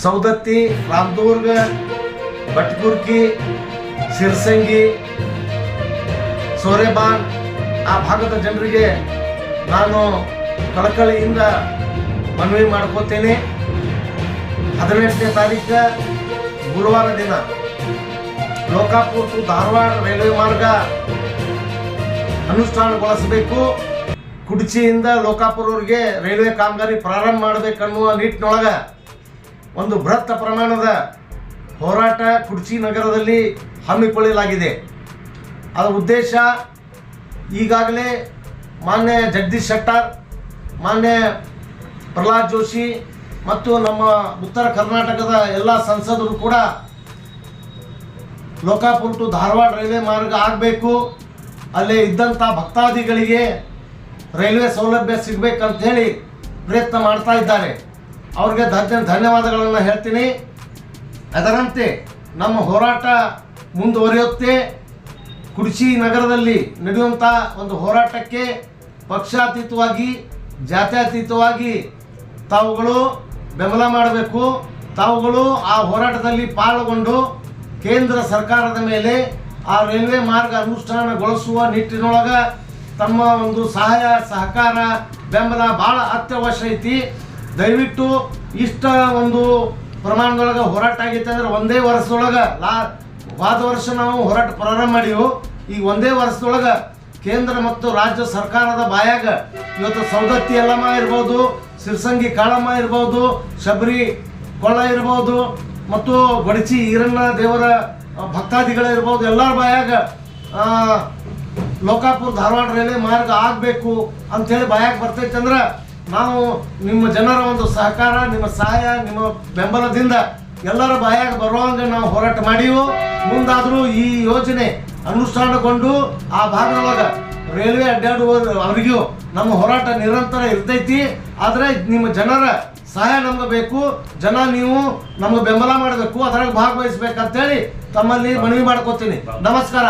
ಸೌದತ್ತಿ, ರಾಮದುರ್ಗ, ಬಟ್ಕುರ್ಕಿ, ಶಿರ್ಸಂಗಿ, ಸೋರೆಬಾನ್ ಆ ಭಾಗದ ಜನರಿಗೆ ನಾನು ಕಳಕಳಿಯಿಂದ ಮನವಿ ಮಾಡ್ಕೋತೇನೆ. 18ನೇ ತಾರೀಕು ಗುರುವಾರ ದಿನ ಲೋಕಾಪುರ ಟು ಧಾರವಾಡ ರೈಲ್ವೆ ಮಾರ್ಗ ಅನುಷ್ಠಾನಗೊಳಿಸಬೇಕು. ಕುಡ್ಚಿಯಿಂದ ಲೋಕಾಪುರವರೆಗೆ ರೈಲ್ವೆ ಕಾಮಗಾರಿ ಪ್ರಾರಂಭ ಮಾಡಬೇಕನ್ನುವ ನಿಟ್ಟಿನೊಳಗೆ ಒಂದು ಬೃಹತ್ ಪ್ರಮಾಣದ ಹೋರಾಟ ಕುಡ್ಚಿ ನಗರದಲ್ಲಿ ಹಮ್ಮಿಕೊಳ್ಳಲಾಗಿದೆ. ಅದರ ಉದ್ದೇಶ ಈಗಾಗಲೇ ಮಾನ್ಯ ಜಗದೀಶ್ ಶೆಟ್ಟರ್, ಮಾನ್ಯ ಪ್ರಹ್ಲಾದ್ ಜೋಶಿ ಮತ್ತು ನಮ್ಮ ಉತ್ತರ ಕರ್ನಾಟಕದ ಎಲ್ಲ ಸಂಸದರು ಕೂಡ ಲೋಕಾಪುರ ಟು ಧಾರವಾಡ ರೈಲ್ವೆ ಮಾರ್ಗ ಆಗಬೇಕು, ಅಲ್ಲೇ ಇದ್ದಂಥ ಭಕ್ತಾದಿಗಳಿಗೆ ರೈಲ್ವೆ ಸೌಲಭ್ಯ ಸಿಗಬೇಕಂತ ಹೇಳಿ ಪ್ರಯತ್ನ ಮಾಡ್ತಾ ಇದ್ದಾರೆ. ಅವ್ರಿಗೆ ಧನ್ಯವಾದಗಳನ್ನು ಹೇಳ್ತೀನಿ. ಅದರಂತೆ ನಮ್ಮ ಹೋರಾಟ ಮುಂದುವರಿಯುತ್ತೆ. ಕುಡ್ಚಿ ನಗರದಲ್ಲಿ ನಡೆಯುವಂಥ ಒಂದು ಹೋರಾಟಕ್ಕೆ ಪಕ್ಷಾತೀತವಾಗಿ, ಜಾತ್ಯತೀತವಾಗಿ ತಾವುಗಳು ಬೆಂಬಲ ಮಾಡಬೇಕು. ತಾವುಗಳು ಆ ಹೋರಾಟದಲ್ಲಿ ಪಾಲ್ಗೊಂಡು ಕೇಂದ್ರ ಸರ್ಕಾರದ ಮೇಲೆ ಆ ರೈಲ್ವೆ ಮಾರ್ಗ ಅನುಷ್ಠಾನಗೊಳಿಸುವ ನಿಟ್ಟಿನೊಳಗೆ ತಮ್ಮ ಒಂದು ಸಹಾಯ ಸಹಕಾರ ಬೆಂಬಲ ಭಾಳ ಅತ್ಯವಶ್ಯ ಐತಿ. ದಯವಿಟ್ಟು ಇಷ್ಟ ಒಂದು ಪ್ರಮಾಣದೊಳಗೆ ಹೋರಾಟ ಆಗೈತೆ ಅಂದ್ರೆ ಒಂದೇ ವರ್ಷದೊಳಗೆ ಹೋದ ವರ್ಷ ನಾವು ಹೋರಾಟ ಪ್ರಾರಂಭ ಮಾಡಿವು. ಈಗ ಒಂದೇ ವರ್ಷದೊಳಗೆ ಕೇಂದ್ರ ಮತ್ತು ರಾಜ್ಯ ಸರ್ಕಾರದ ಬಾಯಾಗ ಇವತ್ತು ಸೌದತ್ತಿ ಯಲ್ಲಮ್ಮ ಇರ್ಬೋದು, ಸಿರ್ಸಂಗಿ ಕಾಳಮ್ಮ ಇರ್ಬೋದು, ಶಬರಿ ಕೊಳ್ಳ ಇರ್ಬೋದು ಮತ್ತು ಗೊಡಚಿ ಈರಣ್ಣ ದೇವರ ಭಕ್ತಾದಿಗಳಿರ್ಬೋದು, ಎಲ್ಲರ ಬಾಯಾಗ ಲೋಕಾಪುರ ಧಾರವಾಡ ರೈಲ್ವೆ ಮಾರ್ಗ ಆಗಬೇಕು ಅಂಥೇಳಿ ಬಾಯಾಗ ಬರ್ತೈತೆ ಅಂದ್ರೆ ನಾವು ನಿಮ್ಮ ಜನರ ಒಂದು ಸಹಕಾರ, ನಿಮ್ಮ ಸಹಾಯ, ನಿಮ್ಮ ಬೆಂಬಲದಿಂದ ಎಲ್ಲರ ಬಾಯಾಗ ಬರುವಂಗೆ ನಾವು ಹೋರಾಟ ಮಾಡೀವು. ಮುಂದಾದರೂ ಈ ಯೋಜನೆ ಅನುಷ್ಠಾನಗೊಂಡು ಆ ಭಾಗದೊಳಗೆ ರೈಲ್ವೆ ಅಡ್ಡಾಡುವವರಿಗೂ ನಮ್ಮ ಹೋರಾಟ ನಿರಂತರ ಇರ್ತೈತಿ. ಆದರೆ ನಿಮ್ಮ ಜನರ ಸಹಾಯ ನಮ್ಗೆ ಬೇಕು. ಜನ ನೀವು ನಮ್ಗೆ ಬೆಂಬಲ ಮಾಡಬೇಕು, ಅದರಾಗ ಭಾಗವಹಿಸ್ಬೇಕಂತೇಳಿ ತಮ್ಮಲ್ಲಿ ಮನವಿ ಮಾಡ್ಕೋತೀನಿ. ನಮಸ್ಕಾರ.